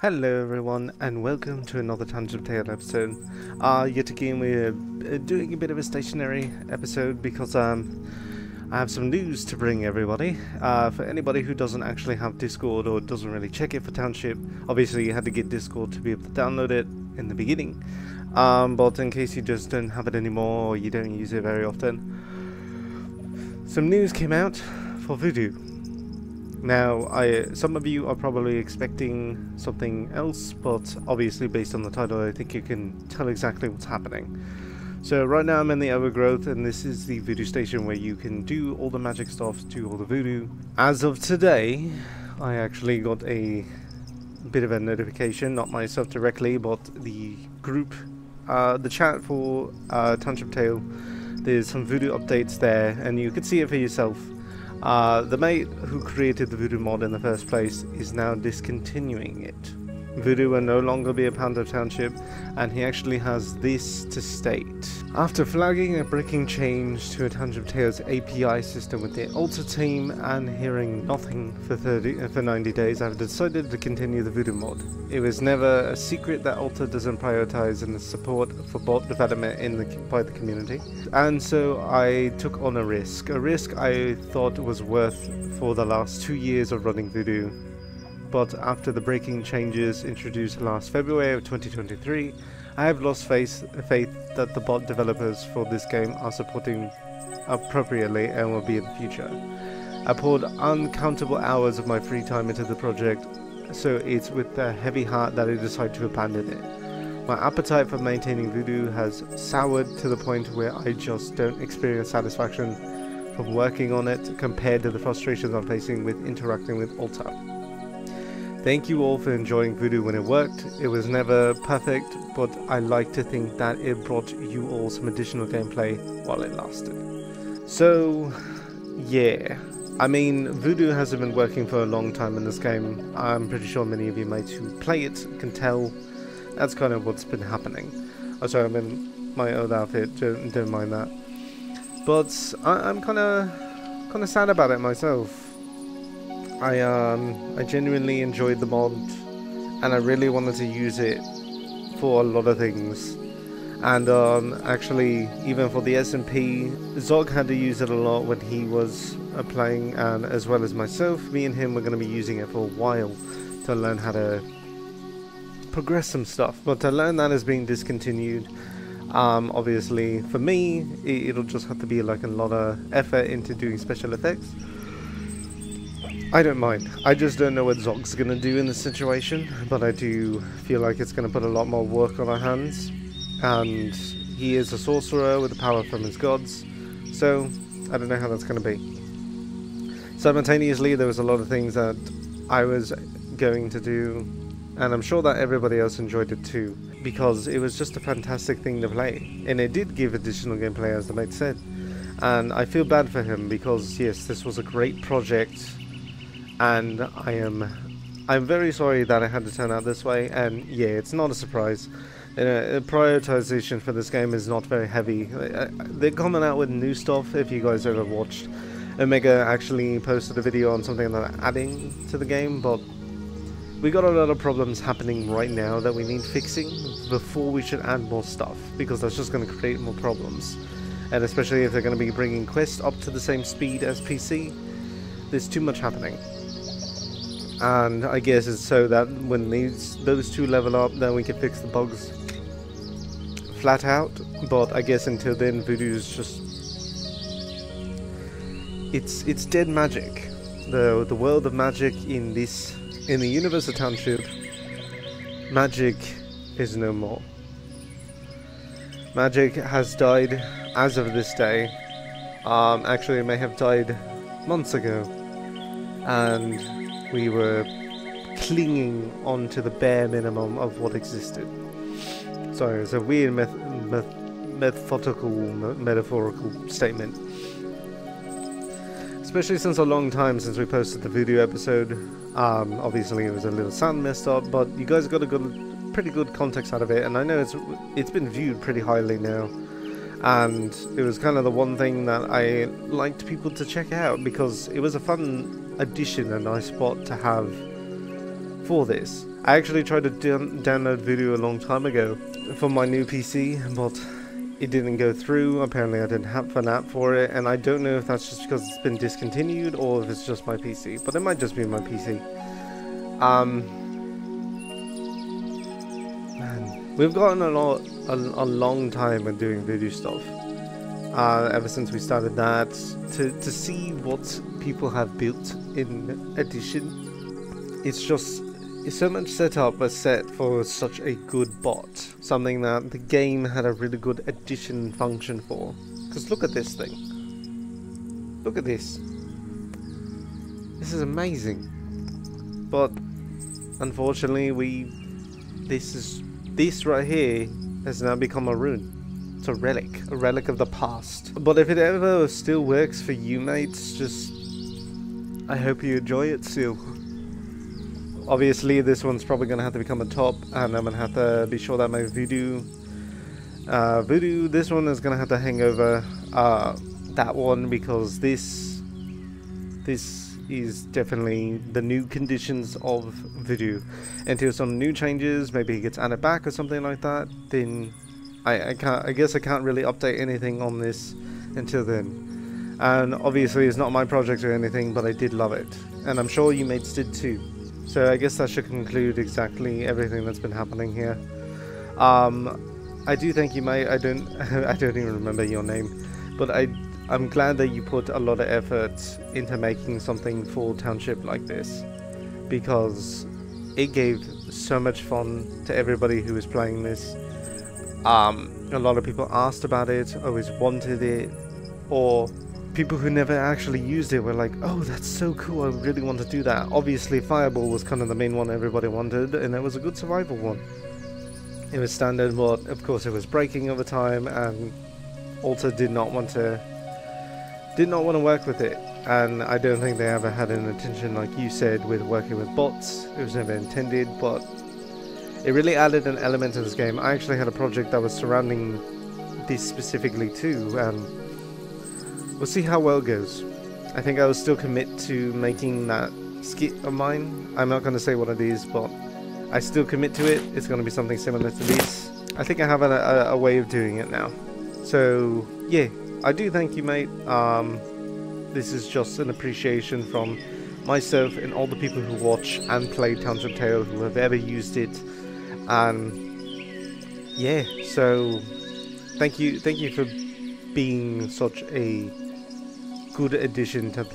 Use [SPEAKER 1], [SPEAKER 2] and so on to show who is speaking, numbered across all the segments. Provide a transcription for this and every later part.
[SPEAKER 1] Hello everyone and welcome to another Township Tale episode. Yet again we're doing a bit of a stationary episode because I have some news to bring everybody. For anybody who doesn't actually have Discord or doesn't really check it for Township, obviously you had to get Discord to be able to download it in the beginning. But in case you just don't have it anymore or you don't use it very often, some news came out for Voodoo. Now, some of you are probably expecting something else, but obviously based on the title I think you can tell exactly what's happening. So right now I'm in the Overgrowth and this is the Voodoo station where you can do all the magic stuff, do all the voodoo. As of today, I actually got a bit of a notification, not myself directly, but the group, the chat for Township Tale. There's some voodoo updates there and you can see it for yourself. The mate who created the Voodoo Mod in the first place is now discontinuing it. Voodoo will no longer be a part of Township, and he actually has this to state. After flagging a breaking change to a Township Tale's API system with the Alta team and hearing nothing for 90 days, I've decided to continue the Voodoo Mod. It was never a secret that Alta doesn't prioritize in the support for bot development by the community, and so I took on a risk I thought was worth for the last 2 years of running Voodoo. But after the breaking changes introduced last February of 2023, I have lost faith that the bot developers for this game are supporting appropriately and will be in the future. I poured uncountable hours of my free time into the project, so it's with a heavy heart that I decide to abandon it. My appetite for maintaining Voodoo has soured to the point where I just don't experience satisfaction from working on it compared to the frustrations I'm facing with interacting with Alta. Thank you all for enjoying Voodoo when it worked. It was never perfect, but I like to think that it brought you all some additional gameplay while it lasted. So, yeah. I mean, Voodoo hasn't been working for a long time in this game. I'm pretty sure many of you mates who play it can tell that's kind of what's been happening. Oh, sorry, I'm in my old outfit, don't mind that. But I'm kind of sad about it myself. I genuinely enjoyed the mod and I really wanted to use it for a lot of things, and actually even for the SMP, Zog had to use it a lot when he was playing, and as well as myself, me and him were going to be using it for a while to learn how to progress some stuff, but to learn that is being discontinued. Obviously for me it'll just have to be like a lot of effort into doing special effects. I don't mind. I just don't know what Zog's gonna do in this situation, but I do feel like it's gonna put a lot more work on our hands, and he is a sorcerer with the power from his gods, so I don't know how that's gonna be. Simultaneously, there was a lot of things that I was going to do, and I'm sure that everybody else enjoyed it too, because it was just a fantastic thing to play, and it did give additional gameplay, as the mate said, and I feel bad for him because yes, this was a great project. And I'm very sorry that it had to turn out this way, and yeah, it's not a surprise. Prioritization for this game is not very heavy. They're coming out with new stuff. If you guys ever watched, Omega actually posted a video on something that they're adding to the game, but we got a lot of problems happening right now that we need fixing before we should add more stuff, because that's just going to create more problems. And especially if they're going to be bringing quests up to the same speed as PC, there's too much happening. And I guess it's so that when those two level up, then we can fix the bugs flat out. But I guess until then, Voodoo is just it's dead magic. The world of magic in the universe of Township, magic is no more. Magic has died as of this day. Actually, it may have died months ago, and we were clinging on to the bare minimum of what existed. Sorry, it's a weird metaphorical statement. Especially since a long time since we posted the Voodoo episode. Obviously it was a little sound messed up, but you guys got a pretty good context out of it, and I know it's been viewed pretty highly now. And it was kind of the one thing that I liked people to check out, because it was a fun addition, a nice spot to have for this. I actually tried to download Voodoo a long time ago for my new PC, but it didn't go through. Apparently I didn't have an app for it, and I don't know if that's just because it's been discontinued or if it's just my PC, but it might just be my PC. Man, we've gotten a long time at doing Voodoo stuff. Ever since we started that, to see what people have built in addition, it's so much setup was set for such a good bot, something that the game had a really good addition function for. Because look at this thing, look at this is amazing, but unfortunately this right here has now become a ruin. It's a relic of the past. But if it ever still works for you mates, just I hope you enjoy it still. Obviously this one's probably gonna have to become a top, and I'm gonna have to be sure that my Voodoo, this one is gonna have to hang over that one, because this is definitely the new conditions of Voodoo. Until some new changes, maybe it gets added back or something like that, then I guess I can't really update anything on this until then. And obviously it's not my project or anything, but I did love it, and I'm sure you mates did too. So I guess that should conclude exactly everything that's been happening here. I do thank you, mate. I don't even remember your name, but I'm glad that you put a lot of effort into making something for Township like this, because it gave so much fun to everybody who was playing this. A lot of people asked about it, always wanted it, or people who never actually used it were like, oh, that's so cool, I really want to do that. Obviously Fireball was kind of the main one everybody wanted, and it was a good survival one. It was standard, but of course it was breaking over time, and also did not want to work with it. And I don't think they ever had an intention, like you said, with working with bots. It was never intended, but it really added an element to this game. I actually had a project that was surrounding this specifically too, and we'll see how well it goes. I think I will still commit to making that skit of mine. I'm not going to say what it is, but I still commit to it. It's going to be something similar to this. I think I have a way of doing it now. So yeah, I do thank you, mate. This is just an appreciation from myself and all the people who watch and play Township Tale, who have ever used it. And yeah, so thank you for being such a good addition to the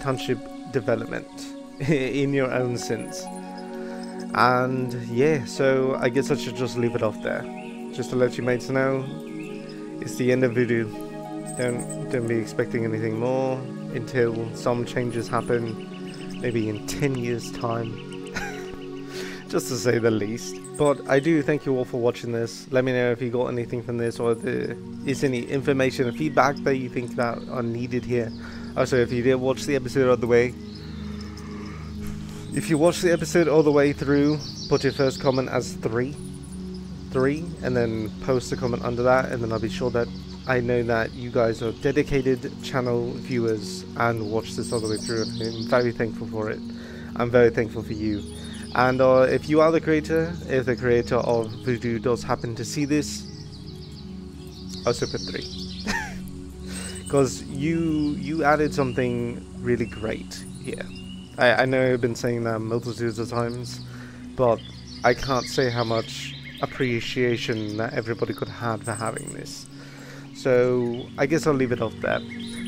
[SPEAKER 1] township development in your own sense. And yeah, so I guess I should just leave it off there, just to let you mates know it's the end of Voodoo. Don't be expecting anything more until some changes happen, maybe in 10 years time. Just to say the least. But I do thank you all for watching this. Let me know if you got anything from this, or if there is any information or feedback that you think that are needed here. Also, if you did watch the episode all the way, through, put your first comment as 3, and then post a comment under that, and then I'll be sure that I know that you guys are dedicated channel viewers and watch this all the way through, and I'm very thankful for it. I'm very thankful for you. And if you are the creator, if the creator of Voodoo does happen to see this, also put 3. Because you added something really great here. I know I've been saying that multitudes of times, but I can't say how much appreciation that everybody could have for having this. So I guess I'll leave it off there.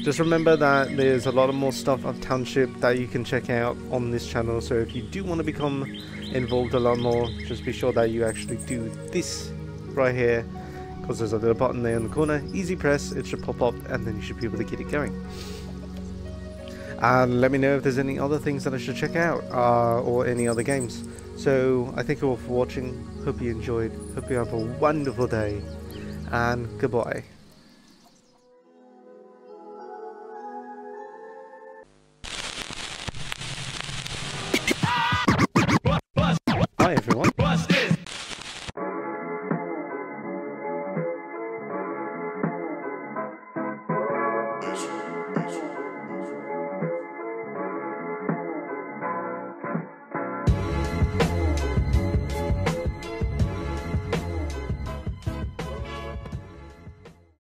[SPEAKER 1] Just remember that there's a lot of more stuff of Township that you can check out on this channel, so if you do want to become involved a lot more, just be sure that you actually do this right here, because there's a little button there in the corner, easy press, it should pop up, and then you should be able to get it going. And let me know if there's any other things that I should check out, or any other games. So I thank you all for watching, hope you enjoyed, hope you have a wonderful day, and goodbye.